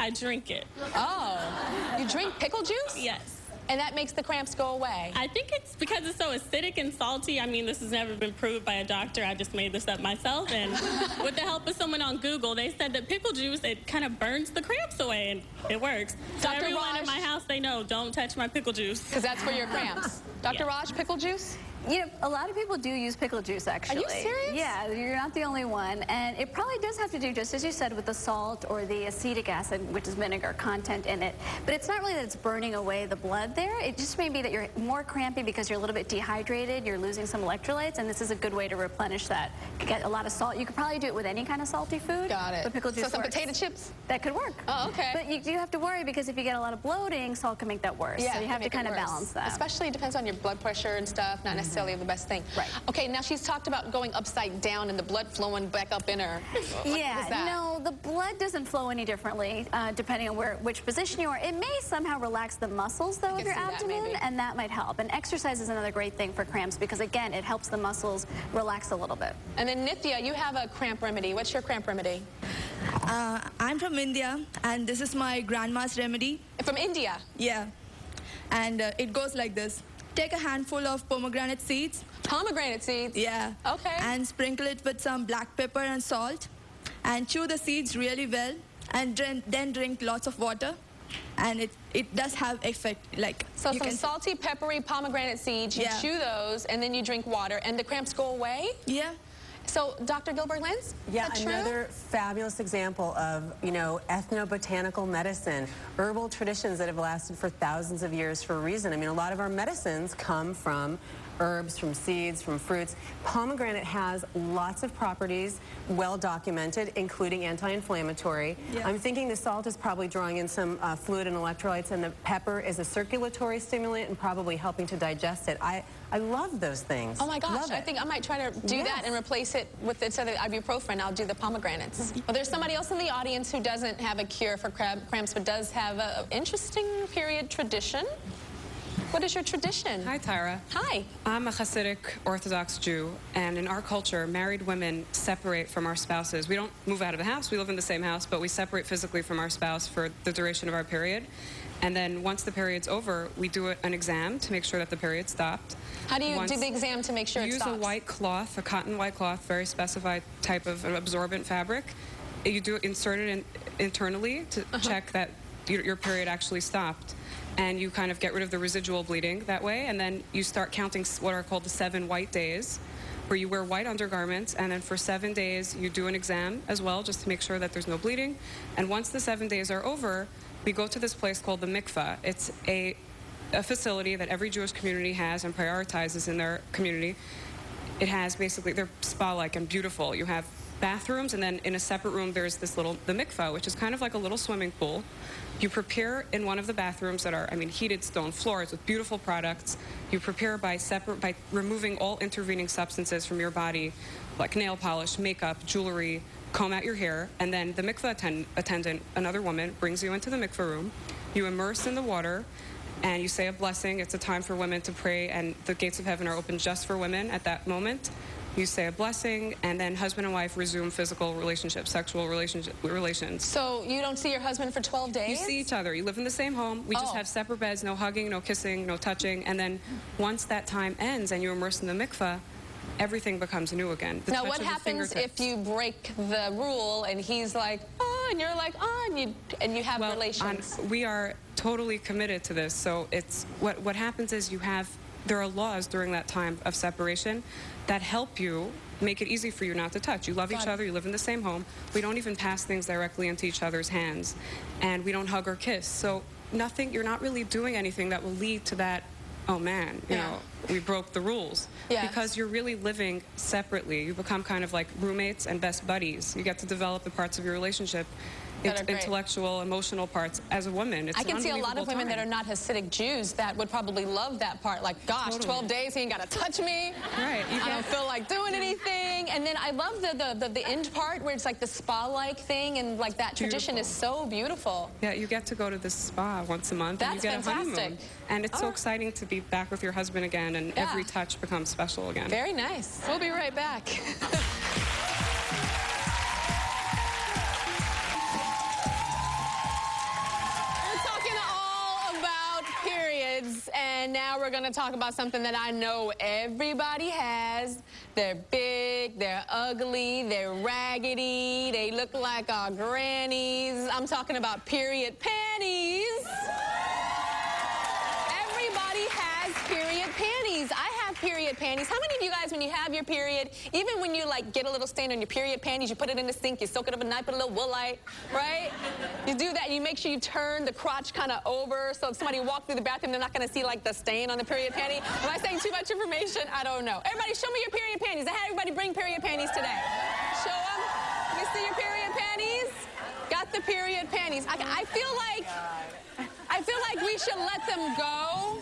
I drink it. Oh, you drink pickle juice? Yes. And that makes the cramps go away? I think it's because it's so acidic and salty. I mean, this has never been proved by a doctor. I just made this up myself. And with the help of someone on Google, they said that pickle juice, it kind of burns the cramps away, and it works. So Dr. everyone Raj? in my house, they know, don't touch my pickle juice. Because that's for your cramps. Dr. Yeah. Raj, pickle juice? You know, a lot of people do use pickle juice, actually. Are you serious? Yeah, you're not the only one. And it probably does have to do, just as you said, with the salt or the acetic acid, which is vinegar content in it. But it's not really that it's burning away the blood there. It just may be that you're more crampy because you're a little bit dehydrated, you're losing some electrolytes, and this is a good way to replenish that. You get a lot of salt. You could probably do it with any kind of salty food. Got it. But pickle juice So some works. potato chips? That could work. Oh, okay. But you do have to worry because if you get a lot of bloating, salt can make that worse. Yeah, so you have to kind of worse. balance that. Especially it depends on your blood pressure and stuff, not necessarily the best thing. Right. Okay, now she's talked about going upside down and the blood flowing back up in her. What is that? No, the blood doesn't flow any differently depending on which position you are. It may somehow relax the muscles, though, of your can see that, abdomen, maybe. and that might help. And exercise is another great thing for cramps because, again, it helps the muscles relax a little bit. And then Nithya, you have a cramp remedy. What's your cramp remedy? I'm from India, and this is my grandma's remedy. From India. Yeah. And it goes like this. Take a handful of pomegranate seeds. Pomegranate seeds? Yeah. Okay. And sprinkle it with some black pepper and salt. And chew the seeds really well. And then drink lots of water. And it does have effect. Like So you some can- salty, peppery pomegranate seeds, you Yeah. chew those, and then you drink water, and the cramps go away? Yeah. So, Dr. Gilbert-Lenz? Yeah, is that true? another fabulous example of, you know, ethnobotanical medicine, herbal traditions that have lasted for thousands of years for a reason. I mean, a lot of our medicines come from herbs, from seeds, from fruits. Pomegranate has lots of properties, well documented, including anti-inflammatory. Yeah. I'm thinking the salt is probably drawing in some fluid and electrolytes, and the pepper is a circulatory stimulant and probably helping to digest it. I love those things. Oh my gosh, Love I it. think I might try to do that Yes. and replace it with, instead of ibuprofen, I'll do the pomegranates. Well, there's somebody else in the audience who doesn't have a cure for cramps, but does have an interesting period tradition. What is your tradition? Hi, Tyra. Hi. I'm a Hasidic Orthodox Jew, and in our culture, married women separate from our spouses. We don't move out of the house. We live in the same house, but we separate physically from our spouse for the duration of our period. And then once the period's over, we do an exam to make sure that the period stopped. How do you Once- do the exam to make sure it Use stops? a white cloth, a cotton white cloth, very specified type of absorbent fabric. You do insert it in internally to check that your period actually stopped. And you kind of get rid of the residual bleeding that way, and then you start counting what are called the 7 white days, where you wear white undergarments, and then for 7 days you do an exam as well, just to make sure that there's no bleeding. And once the 7 days are over, we go to this place called the mikvah. It's a facility that every Jewish community has and prioritizes in their community. It has basically, they're spa-like and beautiful. You have bathrooms, and then in a separate room there's this the mikvah, which is kind of like a little swimming pool. You prepare in one of the bathrooms that are, heated stone floors with beautiful products. You prepare by removing all intervening substances from your body, like nail polish, makeup, jewelry, comb out your hair, and then the mikvah attendant, another woman, brings you into the mikvah room. You immerse in the water, and you say a blessing. It's a time for women to pray, and the gates of heaven are open just for women at that moment. You say a blessing, and then husband and wife resume physical relationships, sexual relations. So you don't see your husband for 12 days? You see each other. You live in the same home. We just Oh. have separate beds, no hugging, no kissing, no touching. And then once that time ends and you immerse in the mikvah, everything becomes new again. The Now, touch what of the happens if fingertips. you break the rule and he's like, oh, and you're like, oh, and you have relations? We are totally committed to this. So it's what happens is there are laws during that time of separation that help you make it easy for you not to touch. You love each other, you live in the same home. We don't even pass things directly into each other's hands, and we don't hug or kiss. So you're not really doing anything that will lead to that, oh man, you know, we broke the rules. Yeah. Because you're really living separately. You become kind of like roommates and best buddies. You get to develop the parts of your relationship, That are great. intellectual, emotional parts as a woman. It's I can an see a lot of unbelievable women that time. are not Hasidic Jews that would probably love that part. Like, gosh, Totally. 12 days, he ain't got to touch me. Right. I don't feel like doing anything. And then I love the end part where it's like the spa-like thing, and like that tradition is so beautiful. Yeah, you get to go to the spa once a month. That's and you get fantastic. a honeymoon. And it's so exciting to be back with your husband again, and Yeah. every touch becomes special again. Very nice. We'll be right back. we're going to talk about something that I know everybody has. They're big, they're ugly, they're raggedy, they look like our grannies. I'm talking about period panties. Everybody has period panties. I have period panties. How many of you guys, when you have your period, even when you like get a little stain on your period panties, you put it in the sink, you soak it up at night, put a little Woolite, right? You do that, and you make sure you turn the crotch kind of over, so if somebody walked through the bathroom, they're not going to see like the stain on the period panty. Am I saying too much information? I don't know. Everybody, show me your period panties. I had everybody bring period panties today. Show them. Let me see your period panties. Got the period panties. I feel like we should let them go.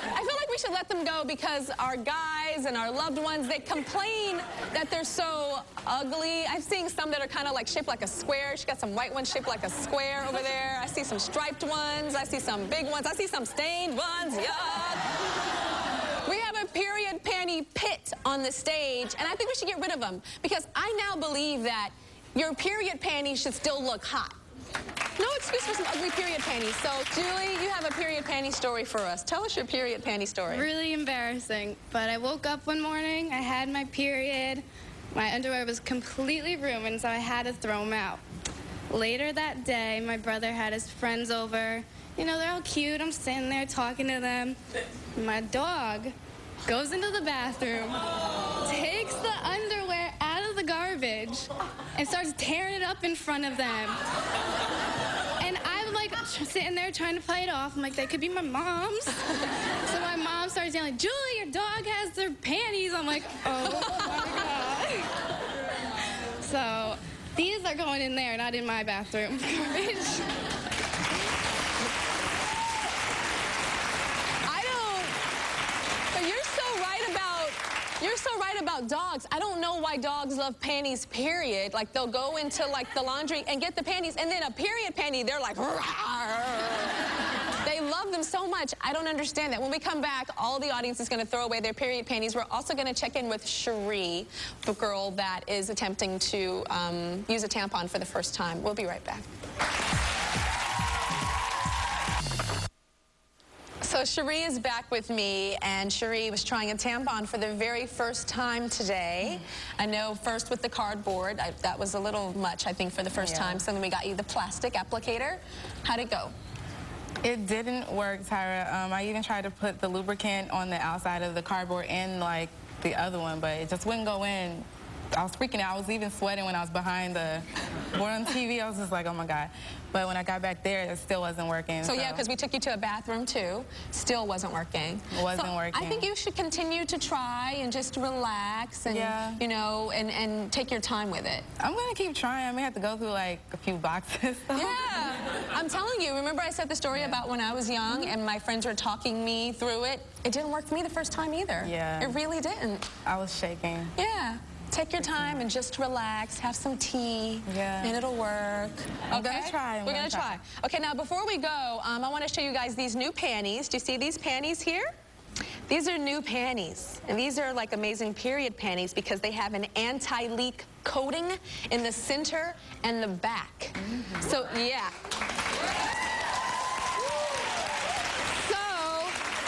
I feel like we should let them go because our guys and our loved ones, they complain that they're so ugly. I've seen some that are kind of like shaped like a square. She got some white ones shaped like a square over there. I see some striped ones. I see some big ones. I see some stained ones. Yuck. We have a period panty pit on the stage, and I think we should get rid of them because I now believe that your period panties should still look hot. No excuse for some ugly period panties. So, Julie, you have a period panty story for us. Tell us your period panty story. Really embarrassing, but I woke up one morning, I had my period, my underwear was completely ruined, so I had to throw them out. Later that day, my brother had his friends over. You know, they're all cute, I'm sitting there talking to them. My dog goes into the bathroom, takes the underwear out of the garbage, and starts tearing it up in front of them. And I'm like sitting there trying to play it off. I'm like, they could be my mom's. So my mom starts yelling, Julie, your dog has their panties. I'm like, oh my God. So these are going in there, not in my bathroom garbage. You're so right about dogs. I don't know why dogs love panties, period. Like, they'll go into, like, the laundry and get the panties, and then a period panty, they're like, they love them so much. I don't understand that. When we come back, all the audience is going to throw away their period panties. We're also going to check in with Cherie, the girl that is attempting to use a tampon for the first time. We'll be right back. So Cherie is back with me, and Cherie was trying a tampon for the very first time today. I know first with the cardboard, that was a little much, I think, for the first time. So then we got you the plastic applicator. How'd it go? It didn't work, Tyra. I even tried to put the lubricant on the outside of the cardboard and like the other one, but it just wouldn't go in. I was freaking out. I was even sweating when I was behind the board on TV. I was just like, oh my God. But when I got back there, it still wasn't working. So yeah, because we took you to a bathroom too. Still wasn't working. It wasn't working. I think you should continue to try and just relax and, you know, and take your time with it. I'm going to keep trying. I may have to go through like a few boxes. Yeah. I'm telling you, remember I said the story about when I was young and my friends were talking me through it? It didn't work for me the first time either. Yeah. It really didn't. I was shaking. Yeah. Take your time and just relax, have some tea, and it'll work. I'm gonna try. We're gonna try. Okay, now before we go, I want to show you guys these new panties. Do you see these panties here? These are new panties, and these are like amazing period panties because they have an anti-leak coating in the center and the back. So, yeah. So,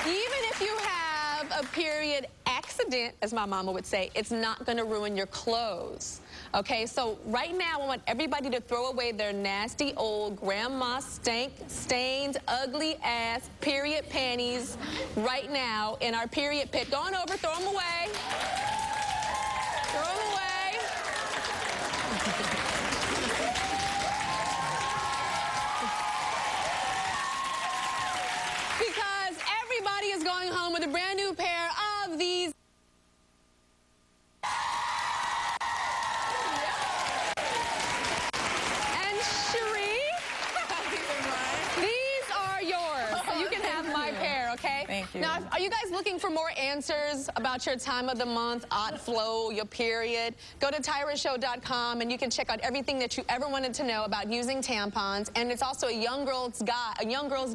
even if you have a period accident, as my mama would say, it's not going to ruin your clothes. Okay, so right now I want everybody to throw away their nasty old grandma stained, ugly ass period panties right now in our period pit. Go on over, throw them away. Throw them away. Because everybody is going home with a brand new pair of these. And Cherie, these are yours. So you can have my pair, okay? Thank you. Now, are you guys looking for more answers about your time of the month, odd flow, your period? Go to TyraShow.com and you can check out everything that you ever wanted to know about using tampons. And it's also a young girl's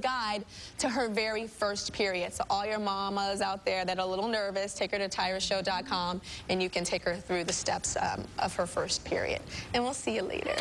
guide to her very first period. So all your mamas out there that are a little nervous, take her to TyraShow.com and you can take her through the steps of her first period. And we'll see you later.